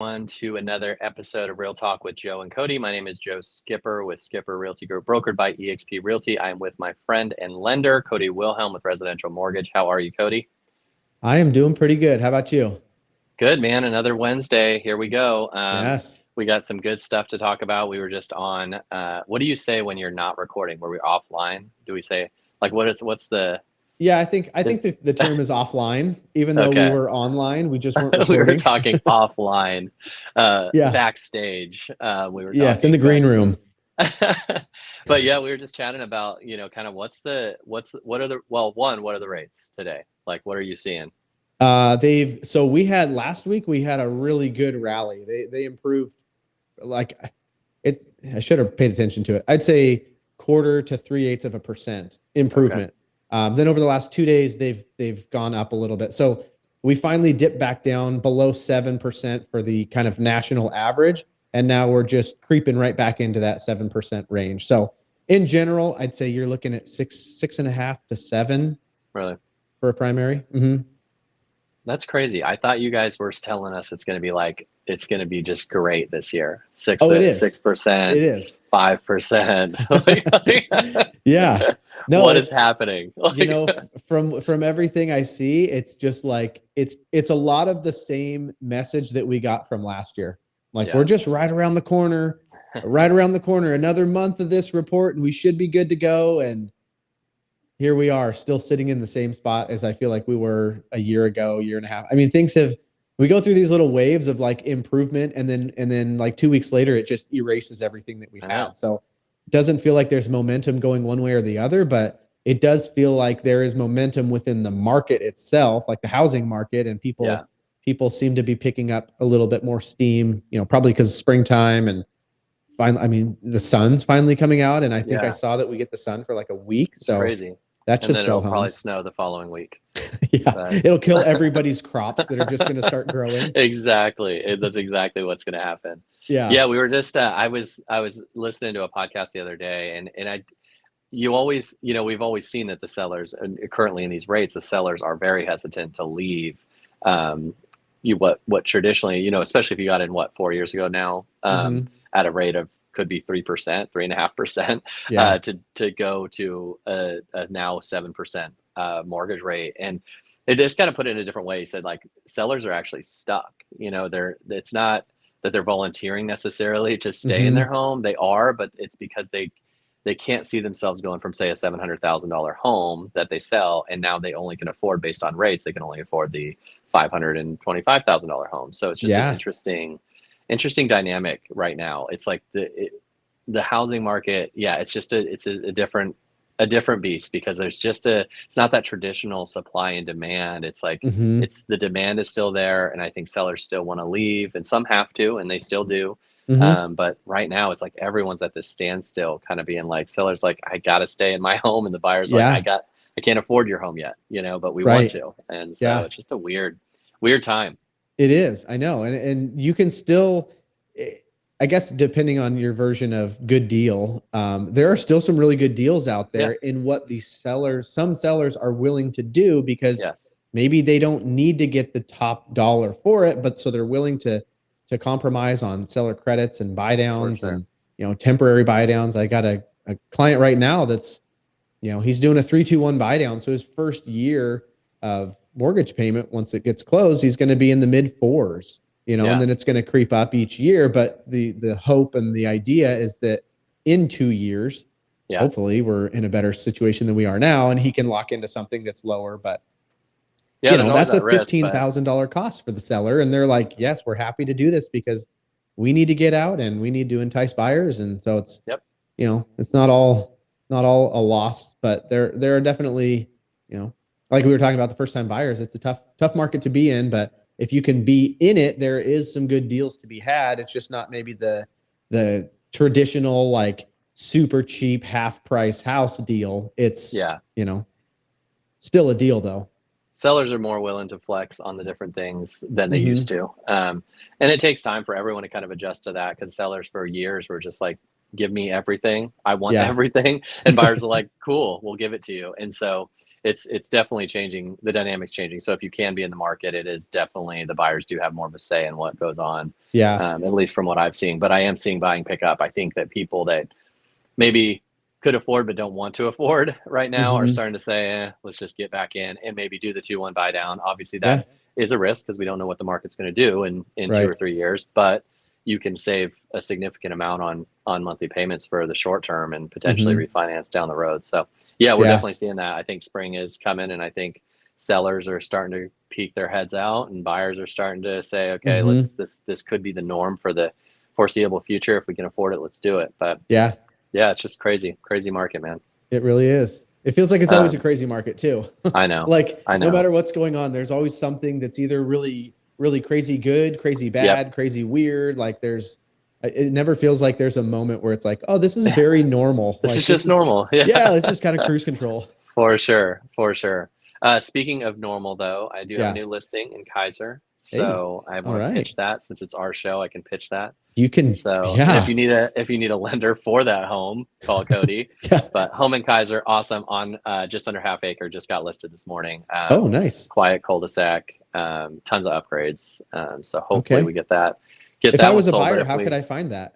To another episode of Real Talk with Joe and Cody. My name is Joe Skipper with Skipper Realty Group, brokered by eXp Realty. I am with my friend and lender, Cody Wilhelm with Residential Mortgage. How are you, Cody? I am doing pretty good. How about you? Good, man. Another Wednesday. Here we go. Yes. We got some good stuff to talk about. We were just on. What do you say when you're not recording? Were we offline? Do we say like what's the? Yeah, I think the term is offline, even though we Okay, were online, we just weren't we were recording. talking offline, Yeah. backstage. We were Yes, in talking, the but green room. but yeah, we were just chatting about, kind of what are the well, one, what are the rates today? Like, what are you seeing? We had last week we had a really good rally. They improved like it I should have paid attention to it. I'd say quarter to 3/8% Okay. improvement. Then over the last 2 days, they've gone up a little bit. So we finally dipped back down below 7% for the kind of national average, and now we're just creeping right back into that 7% range. So in general, I'd say you're looking at 6.5 to 7 Really? for a primary. Mm-hmm. That's crazy. I thought you guys were telling us it's going to be just great this year. Oh, it Six is. It percent, is. 5%. Yeah. No, What is it's happening? from everything I see, it's just like it's a lot of the same message that we got from last year. Like we're Yeah. just right around the corner, another month of this report, and we should be good to go. And here we are, still sitting in the same spot as I feel like we were a year ago, year and a half. I mean, we go through these little waves of like improvement, and then like 2 weeks later, it just erases everything that we I know. had. So it doesn't feel like there's momentum going one way or the other, but it does feel like there is momentum within the market itself, like the housing market, and Yeah. people seem to be picking up a little bit more steam, probably because springtime and finally, I mean, the sun's finally coming out, and I think I Yeah. saw that we get the sun for like a week. It's So crazy. that And should then sell it'll probably homes. snow the following week. Yeah, But it'll kill everybody's crops that are just going to start growing. exactly. That's exactly what's going to happen. Yeah. Yeah, we were just I was listening to a podcast the other day, and I you always, we've always seen that the sellers, and currently in these rates, the sellers are very hesitant to leave. Um, what traditionally, especially if you got in, 4 years ago now, Hmm. at a rate of, could be 3%, 3.5%, Yeah. to go to a now 7% mortgage rate. And it just kind of put it in a different way. He said, like, sellers are actually stuck. It's not that they're volunteering necessarily to stay in their Hmm. home. They are, but it's because they can't see themselves going from, say, a $700,000 home that they sell, and now they only can afford, based on rates, they can only afford the $525,000 home. So it's just an Yeah. interesting dynamic right now. It's like the housing market. Yeah, it's a different beast, because it's not that traditional supply and demand. It's like, Hmm. it's the demand is still there, and I think sellers still want to leave, and some have to, and they still do. Hmm. But right now, it's like everyone's at this standstill, kind of being like, sellers like, I gotta stay in my home, and the buyers like, Yeah. I can't afford your home yet, but we want Right. to. And so Yeah. it's just a weird time. It is. I know. And you can still, I guess, depending on your version of good deal, there are still some really good deals out Yeah. there in what some sellers are willing to do, because Yes. maybe they don't need to get the top dollar for it, but so they're willing to compromise on seller credits and buy For downs sure. and, temporary buy downs. I got a client right now that's, he's doing a 3-2-1 buy down. So his first year of mortgage payment, once it gets closed, he's going to be in the mid fours, and Yeah. then it's going to creep up each year. But the hope and the idea is that in 2 years, Yeah. hopefully we're in a better situation than we are now, and he can lock into something that's lower. But Yeah. There's always that's a that risk, but $15,000 cost for the seller, and they're like, yes, we're happy to do this because we need to get out and we need to entice buyers. And so it's, yep. it's not all a loss, but there are definitely, like we were talking about the first time buyers, it's a tough market to be in, but if you can be in it, there is some good deals to be had. It's just not maybe the traditional, like, super cheap half price house deal. It's, Yeah. still a deal though. Sellers are more willing to flex on the different things than they used Hmm. to. And it takes time for everyone to kind of adjust to that, because sellers for years were just like, give me everything. I want Yeah. everything. And buyers are like, cool, we'll give it to you. And so it's definitely changing. The dynamics changing. So if you can be in the market, it is definitely the buyers do have more of a say in what goes on, Yeah. at least from what I've seen. But I am seeing buying pick up. I think that people that maybe could afford but don't want to afford right now are Hmm. starting to say, let's just get back in and maybe do the 2-1 buy down. Obviously, Yeah. that is a risk because we don't know what the market's going to do in two Right. or 3 years, but you can save a significant amount on monthly payments for the short term and potentially Hmm. refinance down the road. So, yeah, we're Yeah. definitely seeing that. I think spring is coming, and I think sellers are starting to peek their heads out, and buyers are starting to say, okay, Hmm. this could be the norm for the foreseeable future. If we can afford it, let's do it. But Yeah. yeah, it's just crazy, crazy market, man. It really is. It feels like it's always a Um, crazy market too. I know, Like I no know. matter what's going on, there's always something that's either really, really crazy good, crazy Yep, bad, crazy weird. Like it never feels like there's a moment where it's like, oh, this is very normal. this Like is this just is, normal. Yeah, yeah, it's just kind of cruise control. for sure, for sure. Speaking of normal, though, I do have a Yeah. new listing in Kaiser, Hey, so I all want to right. pitch that since it's our show. I can pitch that. You can, So, and yeah. if you need a lender for that home, call Cody. Yeah. But home in Kaiser, awesome on just under half acre, just got listed this morning. Oh, nice. Quiet cul-de-sac, tons of upgrades. So hopefully we Okay. get If I that one was a sold. But buyer, if how could we I find that?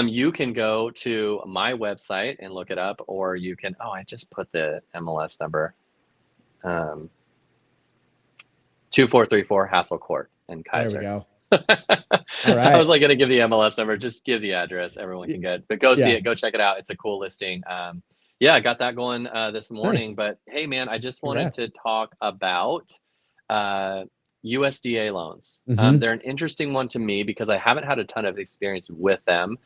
you can go to my website and look it up, or you can. Oh, I just put the MLS number. Um, 2434 Hassel Court in There we Kaiser. go. All I right. was like going to give the MLS number, just give the address. Everyone can get, but go see Yeah. it, go check it out. It's a cool listing. Yeah, I got that going this morning. Nice. But hey, man, I just wanted Congrats. to talk about uh, USDA loans. Mm-hmm. They're an interesting one to me because I haven't had a ton of experience with them.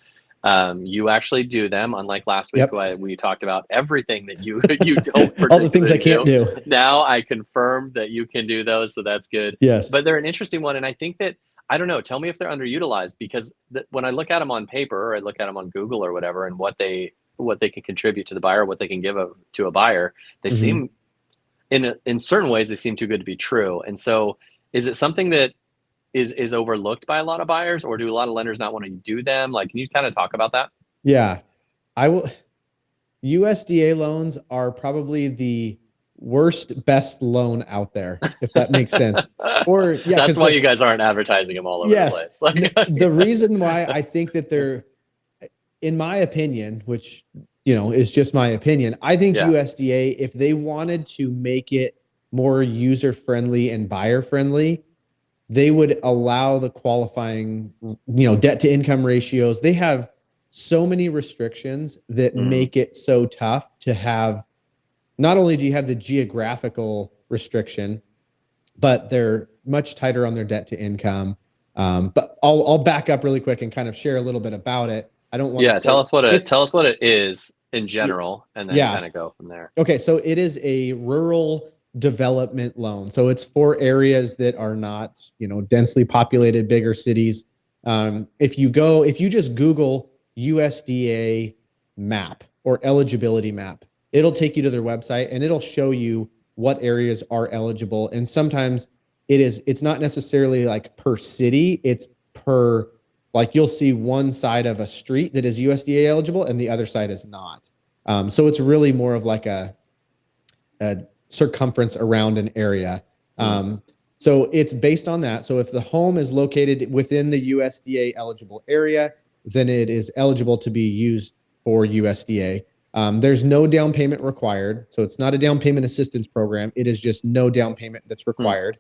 You actually do them, unlike last week, Yep. we talked about everything that you you don't All the things I particularly can't do. do. Now I confirmed that you can do those, so that's good. Yes. But they're an interesting one, and I think that I don't know. Tell me if they're underutilized because when I look at them on paper or I look at them on Google or whatever, and what they can contribute to the buyer, what they can give to a buyer, they Mm-hmm. seem in certain ways they seem too good to be true. And so, is it something that is overlooked by a lot of buyers, or do a lot of lenders not want to do them? Like, can you kind of talk about that? Yeah. I will. USDA loans are probably the worst best loan out there, if that makes sense. Or yeah, That's because why you guys aren't advertising them all over the yes, place. Like, the reason why I think that they're, in my opinion, which is just my opinion, I think yeah. USDA, if they wanted to make it more user friendly and buyer friendly, they would allow the qualifying, debt to income ratios. They have so many restrictions that Mm, make it so tough to have. Not only do you have the geographical restriction, but they're much tighter on their debt to income. But I'll back up really quick and kind of share a little bit about it. I don't want to yeah. say it's Tell us what it is in general, and then yeah. kind of go from there. Okay, so it is a rural development loan. So it's for areas that are not, densely populated, bigger cities. If you just Google USDA map or eligibility map, it'll take you to their website and it'll show you what areas are eligible. And sometimes it's not necessarily like per city, it's per, like you'll see one side of a street that is USDA eligible and the other side is not. So it's really more of like a circumference around an area. Mm, So it's based on that. So if the home is located within the USDA eligible area, then it is eligible to be used for USDA. There's no down payment required. So it's not a down payment assistance program. It is just no down payment that's mm, required.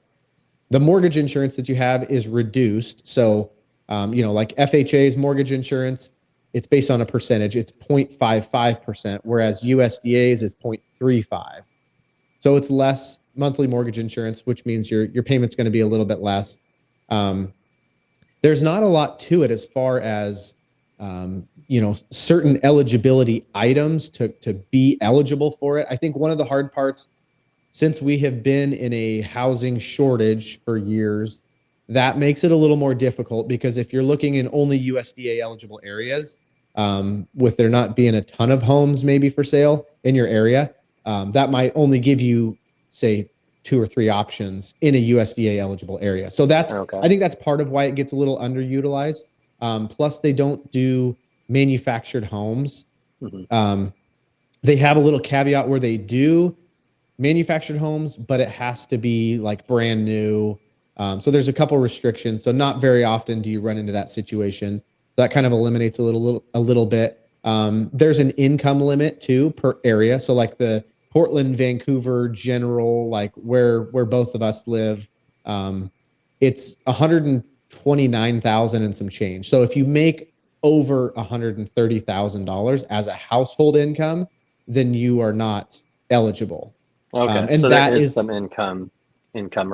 The mortgage insurance that you have is reduced. So, like FHA's mortgage insurance, it's based on a percentage. It's 0.55%, whereas USDA's is 0.35. So it's less monthly mortgage insurance, which means your payment's going to be a little bit less. Um, there's not a lot to it as far as certain eligibility items to be eligible for it. I think one of the hard parts, since we have been in a housing shortage for years, that makes it a little more difficult because if you're looking in only USDA eligible areas, with there not being a ton of homes maybe for sale in your area, that might only give you, say, 2 or 3 options in a USDA eligible area. So okay. I think that's part of why it gets a little underutilized. Plus, they don't do manufactured homes. Hmm. Um, they have a little caveat where they do. manufactured homes, but it has to be like brand new. So there's a couple restrictions. So not very often do you run into that situation. So that kind of eliminates a little bit. There's an income limit too per area. So like the Portland, Vancouver general, like where both of us live, it's 129,000 and some change. So if you make over $130,000 as a household income, then you are not eligible. Okay, And so there that is is, some income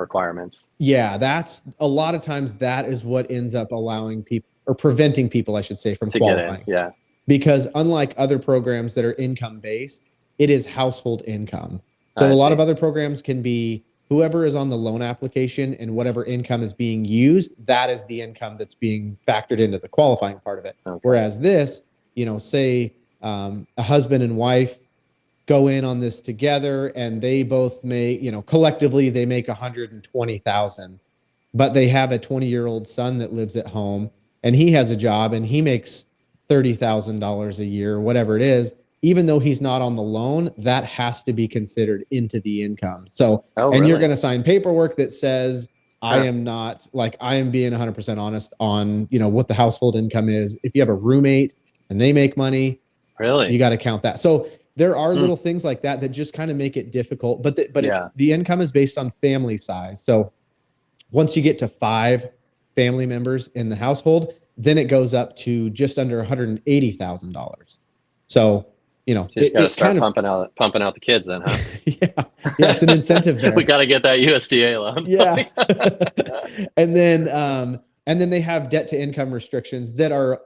requirements yeah, that's a lot of times that is what ends up allowing people or preventing people, I should say, from to get in. qualifying. Yeah, Because unlike other programs that are income based, it is household income. So I a lot of see. other programs can be whoever is on the loan application and whatever income is being used, that is the income that's being factored into the qualifying part of it. Okay. Whereas this, say a husband and wife go in on this together and they both make, collectively they make 120,000, but they have a 20-year-old son that lives at home and he has a job and he makes $30,000 a year, whatever it is. Even though he's not on the loan, that has to be considered into the income. So, Oh, and you're really? going to sign paperwork that says, I Huh. am not, like, I am being 100% honest on, what the household income is. If you have a roommate and they make money, you Really? got to count that. So there are Hmm. little things like that that just kind of make it difficult, but Yeah. it's the income is based on family size. So once you get to 5 family members in the household, then it goes up to just under $180,000. So, So you just got to it start kind of, pumping out the kids then, huh? yeah, yeah, it's an incentive We there. got to get that USDA loan. Yeah. and then, they have debt to income restrictions that are,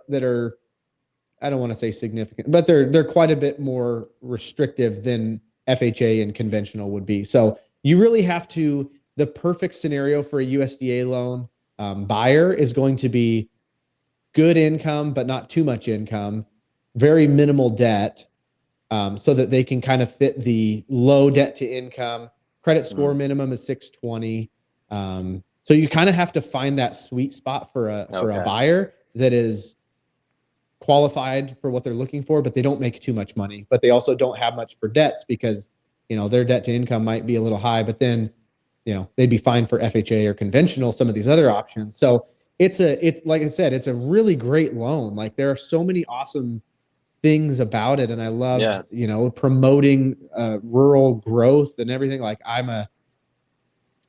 I don't want to say significant, but they're quite a bit more restrictive than FHA and conventional would be. So you really have to, the perfect scenario for a USDA loan buyer is going to be good income, but not too much income, very minimal debt, so that they can kind of fit the low debt to income. Credit score Mm, minimum is 620. So you kind of have to find that sweet spot for a okay. buyer that is qualified for what they're looking for, but they don't make too much money, but they also don't have much for debts because, their debt to income might be a little high, but then, they'd be fine for FHA or conventional, some of these other options. So it's like I said, it's a really great loan. Like there are so many awesome things about it. And I love, Yeah. promoting rural growth and everything. Like I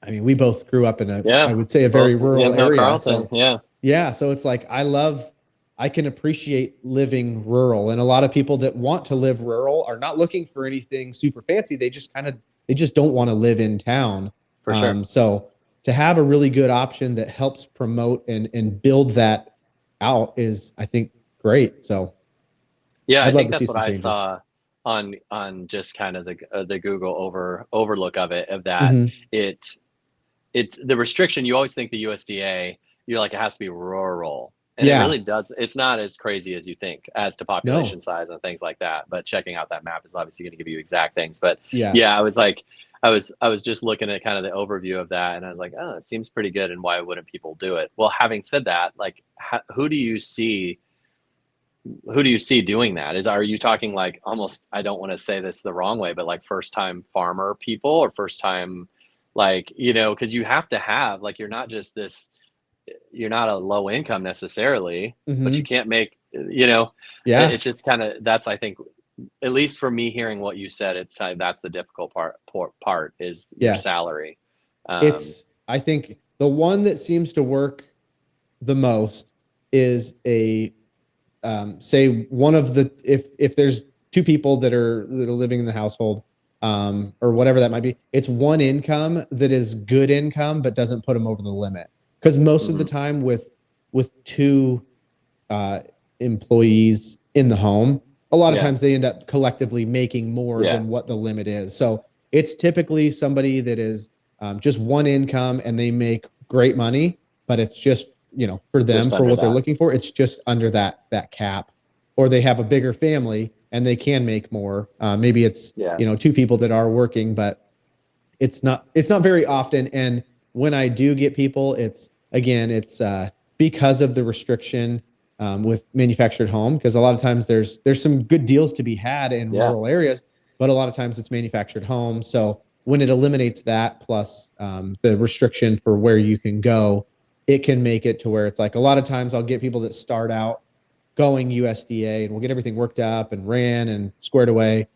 mean, we both grew up in I Yeah. would say a very Both rural Yamhill area. Carlton. So Yeah. yeah, so it's like I can appreciate living rural, and a lot of people that want to live rural are not looking for anything super fancy. They just don't want to live in town. For sure. So to have a really good option that helps promote and build that out is, I think, great. So Yeah, I I'd love think to see that's what some I changes. saw on just kind of the Google overlook of it, of that Hmm. it it's the restriction. You always think the USDA, you're like, it has to be rural, and it Yeah. really does. It's not as crazy as you think as to population No. size and things like that. But checking out that map is obviously going to give you exact things. But Yeah. yeah, I was like, I was just looking at kind of the overview of that, and I was like, oh, it seems pretty good. And why wouldn't people do it? Well, having said that, like, who do you see? Who do you see doing that? Are you talking like, almost, I don't want to say this the wrong way, but like first time farmer people, or first time, like, because you have to have, like, you're not just this, you're not a low income necessarily, but you Hmm. can't make, Yeah. it's just kind of, that's, I think, at least for me hearing what you said, it's that's the difficult part is your Yes. salary. Um, I think the one that seems to work the most is say one of the if there's 2 people that are living in the household, or whatever that might be, it's one income that is good income but doesn't put them over the limit, because most of the mhm. time with 2 uh, employees in the home, a lot of Yeah, times they end up collectively making more yeah, than what the limit is. So it's typically somebody that is just one income and they make great money, but it's just, for them, just for under what they're that. looking for, it's just under that cap. Or they have a bigger family and they can make more. Maybe it's, Yeah, 2 people that are working, but it's not very often. And when I do get people, it's again, it's because of the restriction with manufactured home, because a lot of times there's some good deals to be had in yeah, rural areas, but a lot of times it's manufactured home. So when it eliminates that plus the restriction for where you can go, it can make it to where it's like a lot of times I'll get people that start out going USDA and we'll get everything worked up and ran and squared away.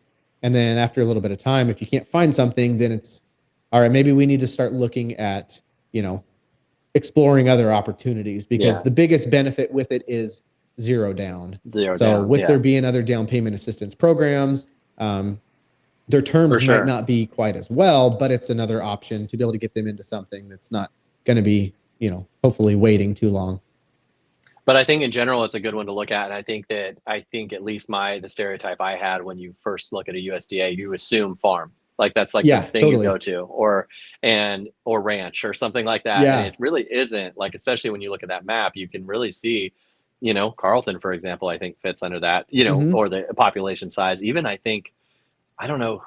And then after a little bit of time, if you can't find something, then it's all right, maybe we need to start looking at, exploring other opportunities, because the biggest benefit with it is zero down. So with there being other down payment assistance programs, their terms might not be quite as well, but it's another option to be able to get them into something that's not going to be, hopefully waiting too long. But I think in general, it's a good one to look at. And I think at least the stereotype I had when you first look at a USDA, you assume farm. Like that's like the thing you go to, or ranch or something like that. And it really isn't. Like, especially when you look at that map, you can really see, Carlton, for example, I think fits under that, or the population size. Even I think, I don't know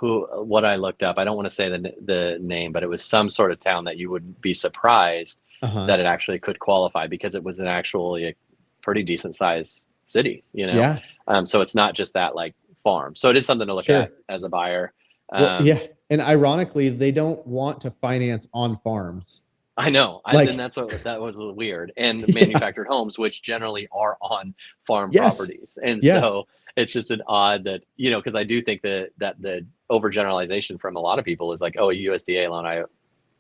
what I looked up. I don't want to say the name, but it was some sort of town that you would be surprised that it actually could qualify, because it was actually a pretty decent sized city, so it's not just that like farm. So it is something to look at as a buyer. And ironically, they don't want to finance on farms. I know. And that was weird. And manufactured homes, which generally are on farm properties. And so it's just an odd that, because I do think that the overgeneralization from a lot of people is like, oh, a USDA loan,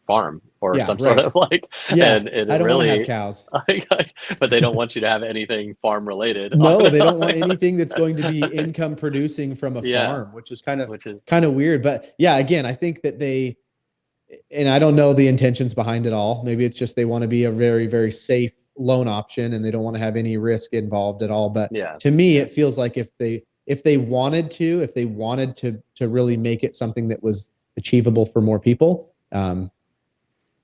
farm or some sort of like, and I don't really want to have cows, but they don't want you to have anything farm related. No, they don't want anything that's going to be income producing from a farm, which is kind of weird. But again, I think that and I don't know the intentions behind it all. Maybe it's just they want to be a very, very safe loan option and they don't want to have any risk involved at all. But to me, it feels like if they wanted to really make it something that was achievable for more people,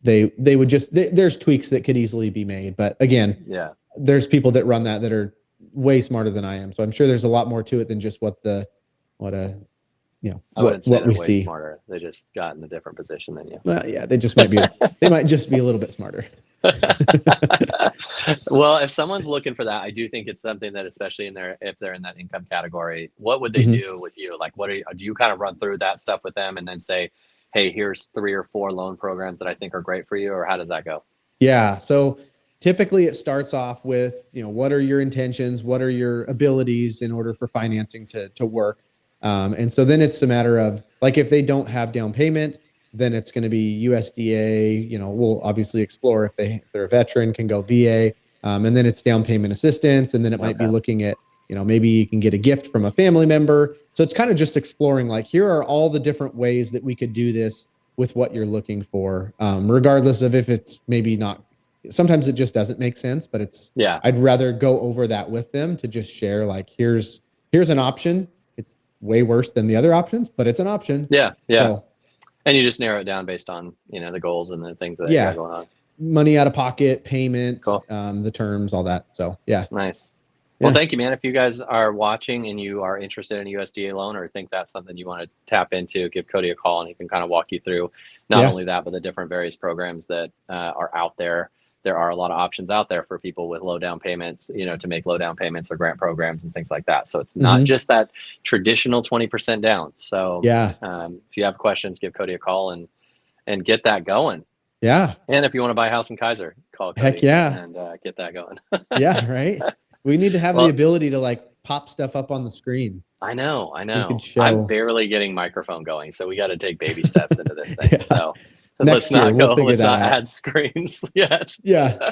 they would there's tweaks that could easily be made. But again, there's people that run that are way smarter than I am. So I'm sure there's a lot more to it than just what we see. Smarter. They just got in a different position than you. Well, they might just be a little bit smarter. Well, if someone's looking for that, I do think it's something that, especially if they're in that income category, what would they do with you? Like, do you kind of run through that stuff with them and then say, hey, here's 3 or 4 loan programs that I think are great for you, or how does that go? Yeah. So typically it starts off with, what are your intentions? What are your abilities in order for financing to work? And so then it's a matter of, like, if they don't have down payment, then it's going to be USDA, we'll obviously explore if they're a veteran, can go VA. And then it's down payment assistance. And then it might be looking at, maybe you can get a gift from a family member. So it's kind of just exploring, like, here are all the different ways that we could do this with what you're looking for, regardless of if it's maybe not. Sometimes it just doesn't make sense, but I'd rather go over that with them to just share, like, here's an option. It's way worse than the other options, but it's an option. Yeah. So, and you just narrow it down based on, the goals and the things that you got going on. Money out of pocket, payment, the terms, all that. So, Nice. Well, thank you, man. If you guys are watching and you are interested in a USDA loan or think that's something you want to tap into, give Cody a call and he can kind of walk you through not only that, but the different various programs that are out there. There are a lot of options out there for people with low down payments, to make low down payments or grant programs and things like that. So it's not just that traditional 20% down. So if you have questions, give Cody a call and get that going. Yeah. And if you want to buy a house in Kaiser, call Cody and get that going. Yeah, right. We need to have the ability to, like, pop stuff up on the screen. I know. I'm barely getting microphone going, so we got to take baby steps into this thing. So let's not add screens yet. Yeah.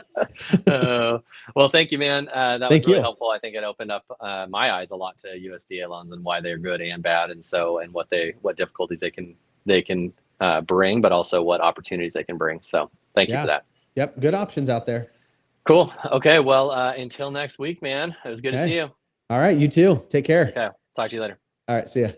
Well, thank you, man. That was really helpful. I think it opened up my eyes a lot to USDA loans and why they're good and bad, and what difficulties they can bring, but also what opportunities they can bring. So thank you for that. Yep. Good options out there. Cool. Okay. Well, until next week, man, it was good to see you. All right. You too. Take care. Okay. Talk to you later. All right. See ya.